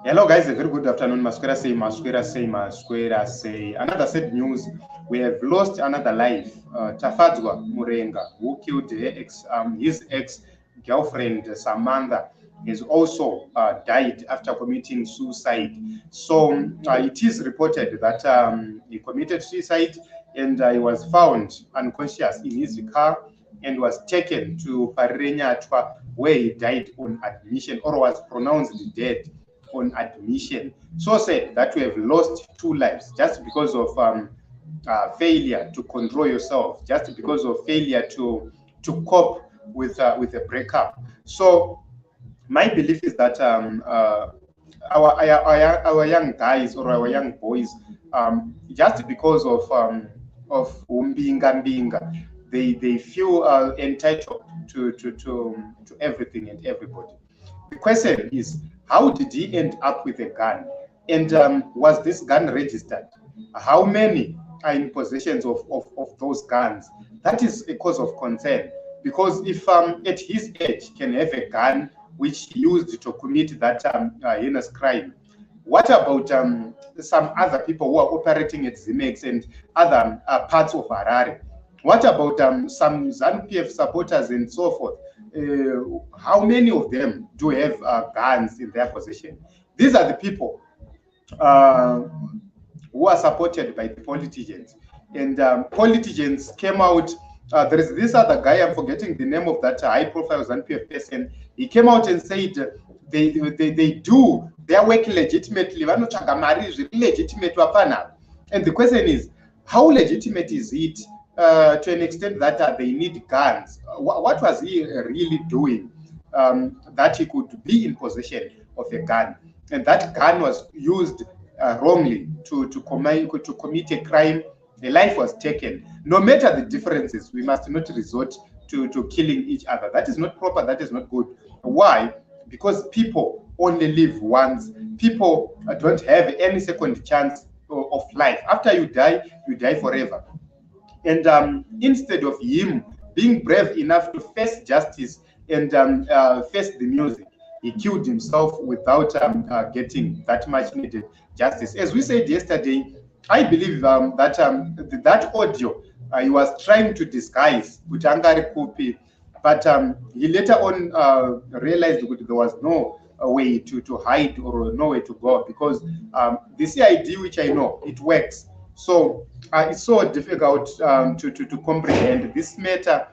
Hello guys, a very good afternoon. Masquera say, Masquera say, Masquera say. Another sad news, we have lost another life. Tafadzwa Murenga, who killed his ex-girlfriend Samantha, has also died after committing suicide. So it is reported that he committed suicide and he was found unconscious in his car and was taken to Parenyatwa, where he died on admission or was pronounced dead on admission. So sad that we have lost 2 lives just because of failure to control yourself, just because of failure to cope with a breakup. So my belief is that our young guys or our young boys, just because of umbinga, they feel entitled to everything and everybody. The question is, how did he end up with a gun? And was this gun registered? How many are in possession of those guns? That is a cause of concern, because if at his age can have a gun which he used to commit that heinous crime, what about some other people who are operating at XIMEX and other parts of Harare? What about some ZANU-PF supporters and so forth? How many of them do have guns in their possession? These are the people who are supported by the politicians. And politicians came out. There is this other guy, I'm forgetting the name of that high-profile ZANU-PF person. He came out and said they do their work legitimately. And the question is, how legitimate is it to an extent that they need guns? What was he really doing that he could be in possession of a gun? And that gun was used wrongly to commit a crime. A life was taken. No matter the differences, we must not resort to killing each other. That is not proper. That is not good. Why? Because people only live once. People don't have any second chance of life. After you die forever. And instead of him being brave enough to face justice and face the music, he killed himself without getting that much needed justice. As we said yesterday, I believe that audio he was trying to disguise with Angari Kupi, but he later on realized that there was no way to hide or no way to go, because the CID, which I know, it works. So it's so difficult to comprehend this matter.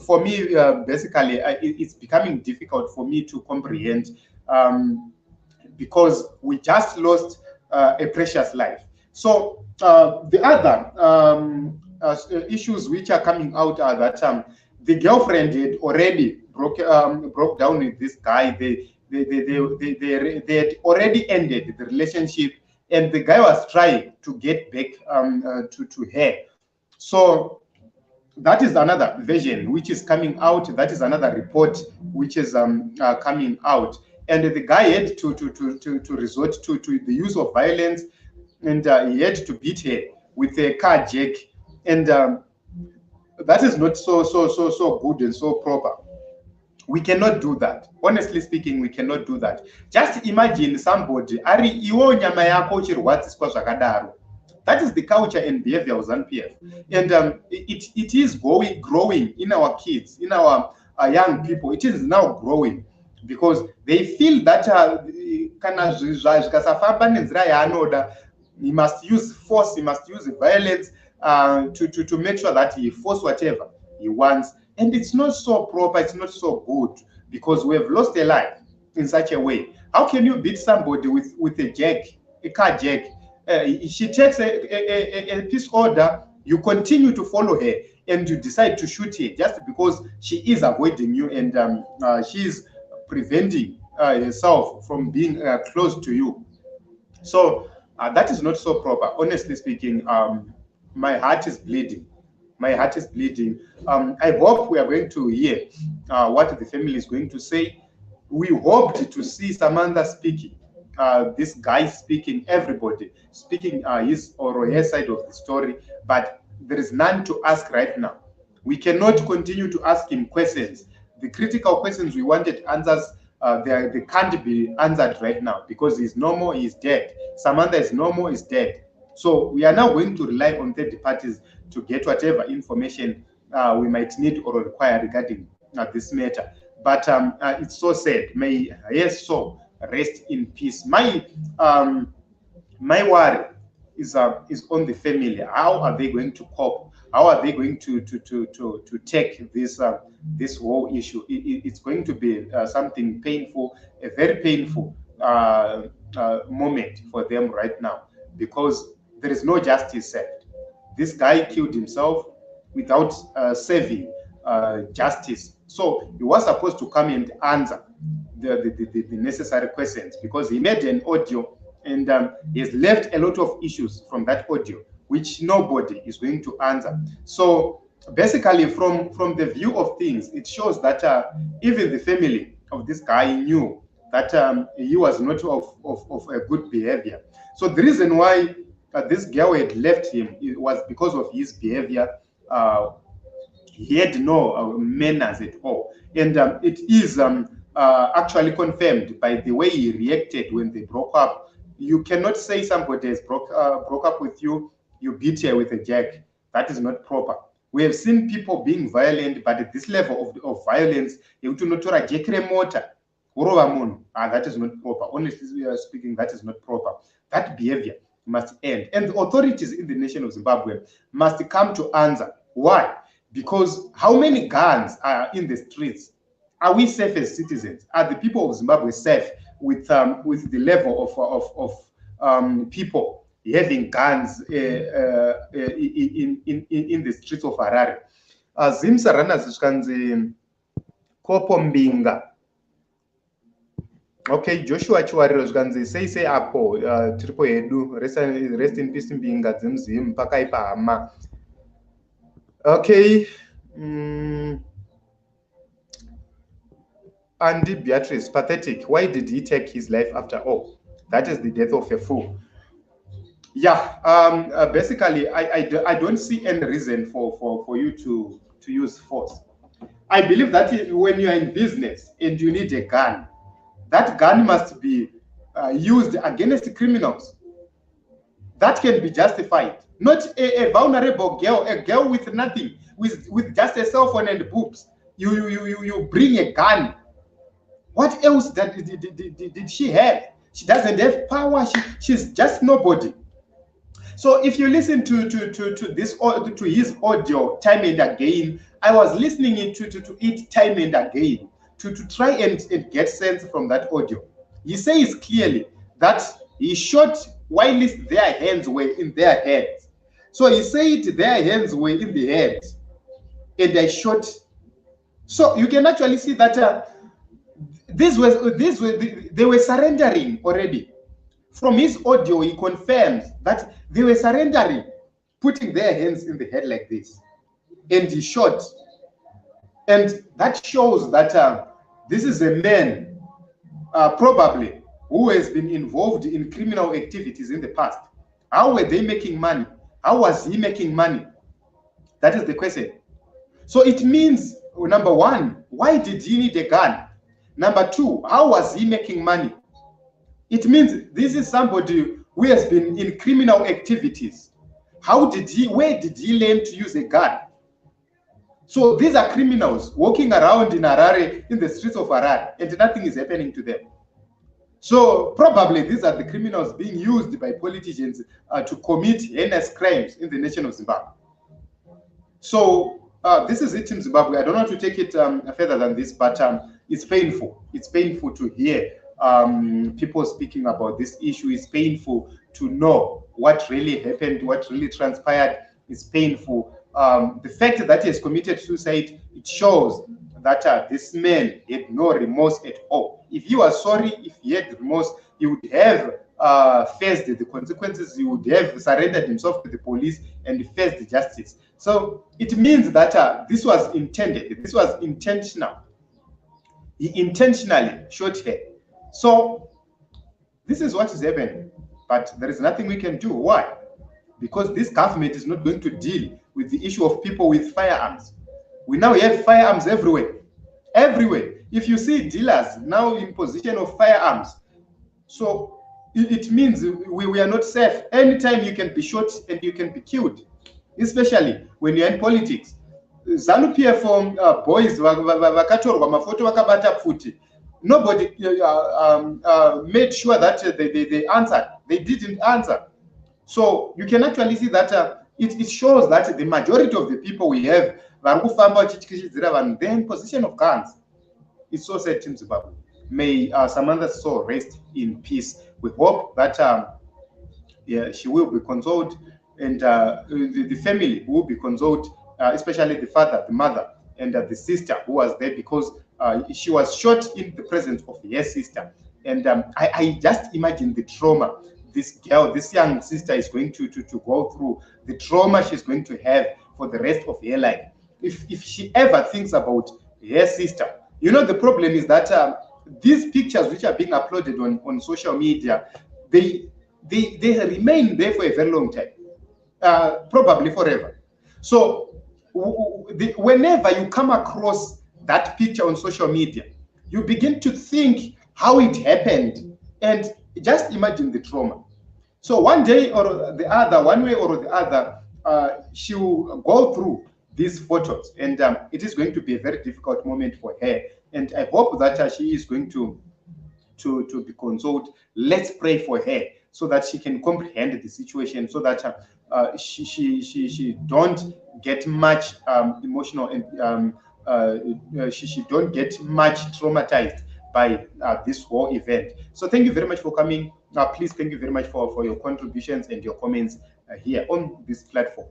For me, basically, it's becoming difficult for me to comprehend because we just lost a precious life. So the other issues which are coming out are that the girlfriend had already broke down with this guy. They had already ended the relationship, and the guy was trying to get back to her. So that is another version which is coming out. That is another report which is coming out. And the guy had to resort to the use of violence, and he had to beat her with a car jack. And that is not so good and so proper. We cannot do that. Honestly speaking, we cannot do that. Just imagine somebody, Ari iwo nyama yako chirwadziswa zvakadaro. That is the culture and behavior of ZANU-PF. And it is growing in our kids, in our young people. It is now growing because they feel that he must use force, he must use violence to make sure that he force whatever he wants. And it's not so proper, it's not so good, because we have lost a life in such a way. How can you beat somebody with a jack, a car jack? She takes a peace order, you continue to follow her, and you decide to shoot her just because she is avoiding you and she is preventing herself from being close to you. So that is not so proper. Honestly speaking, my heart is bleeding. My heart is bleeding. I hope we are going to hear what the family is going to say. We hoped to see Samantha speaking, this guy speaking, everybody speaking his or her side of the story, but there is none to ask right now. We cannot continue to ask him questions. The critical questions we wanted answers they can't be answered right now because he's normal, he's dead. Samantha is normal, is dead. So we are now going to rely on third parties to get whatever information we might need or require regarding this matter. But it's so sad. May his soul rest in peace. My worry is on the family. How are they going to cope? How are they going to take this whole issue? It's going to be something painful, a very painful moment for them right now, because there is no justice served. This guy killed himself without serving justice. So he was supposed to come and answer the necessary questions, because he made an audio and he has left a lot of issues from that audio which nobody is going to answer. So basically, from the view of things, it shows that even the family of this guy knew that he was not of a good behavior. So the reason why this girl had left him, it was because of his behavior. He had no manners at all. And it is actually confirmed by the way he reacted when they broke up. You cannot say somebody has broke up with you, you beat her with a jack. That is not proper. We have seen people being violent, but at this level of violence, that is not proper. Honestly speaking, that is not proper. That behavior must end. And the authorities in the nation of Zimbabwe must come to answer. Why? Because how many guns are in the streets? Are we safe as citizens? Are the people of Zimbabwe safe with the level of people having guns in the streets of Harare? Zimsarana zviskanzi Kopo Mbinga. Okay, Joshua Chiwariro zvikanzi sei apo tiripo hedu, rest in peace Mbinga dzemzimu pakaipa hama. Okay. Andy Beatrice, pathetic. Why did he take his life after all? That is the death of a fool. Yeah, basically, I don't see any reason for you to use force. I believe that when you are in business and you need a gun, that gun must be used against criminals. That can be justified. Not a vulnerable girl, a girl with nothing, with just a cell phone and boobs. You bring a gun. What else did she have? She doesn't have power. She's just nobody. So if you listen to his audio time and again, I was listening to it time and again to try and get sense from that audio. He says clearly that he shot while their hands were in their heads. So he said their hands were in the head, and I shot. So you can actually see that they were surrendering already. From his audio, he confirms that they were surrendering, putting their hands in the head like this, and he shot. And that shows that this is a man probably who has been involved in criminal activities in the past. How were they making money? How was he making money? That is the question. So it means, number one, why did he need a gun? Number two, how was he making money? It means this is somebody who has been in criminal activities. Where did he learn to use a gun? So these are criminals walking around in Harare, in the streets of Harare, and nothing is happening to them. So probably these are the criminals being used by politicians to commit heinous crimes in the nation of Zimbabwe. So this is it in Zimbabwe. I don't want to take it further than this, but it's painful. It's painful to hear people speaking about this issue. It's painful to know what really happened, what really transpired. It's painful. The fact that he has committed suicide, it shows that this man had no remorse at all. If he was sorry, if he had remorse, he would have faced the consequences. He would have surrendered himself to the police and faced justice. So it means that this was intended. This was intentional. He intentionally shot her. So this is what is happening. But there is nothing we can do. Why? Because this government is not going to deal with the issue of people with firearms. We now have firearms everywhere. Everywhere. If you see dealers now in possession of firearms, so it means we are not safe. Anytime you can be shot and you can be killed, especially when you're in politics. ZANU-PF boys vakatorwa mafoto vakabata pfuti. Nobody made sure that they answered. They didn't answer. So you can actually see that it shows that the majority of the people we have, they're in possession of guns. It's so sad in Zimbabwe. May Samantha's soul rest in peace. We hope that she will be consoled, and the family will be consoled, especially the father, the mother, and the sister who was there, because she was shot in the presence of her sister. And I just imagine the trauma this girl, this young sister is going to go through, the trauma she's going to have for the rest of her life. If she ever thinks about her sister, you know, the problem is that these pictures which are being uploaded on social media, they remain there for a very long time, probably forever. So whenever you come across that picture on social media, you begin to think how it happened, and just imagine the trauma. So one day or the other, one way or the other, she will go through these photos, and it is going to be a very difficult moment for her. And I hope that she is going to be consoled. Let's pray for her so that she can comprehend the situation, so that she don't get much emotional, and she don't get much traumatized by this whole event. So thank you very much for coming. Please, thank you very much for your contributions and your comments here on this platform.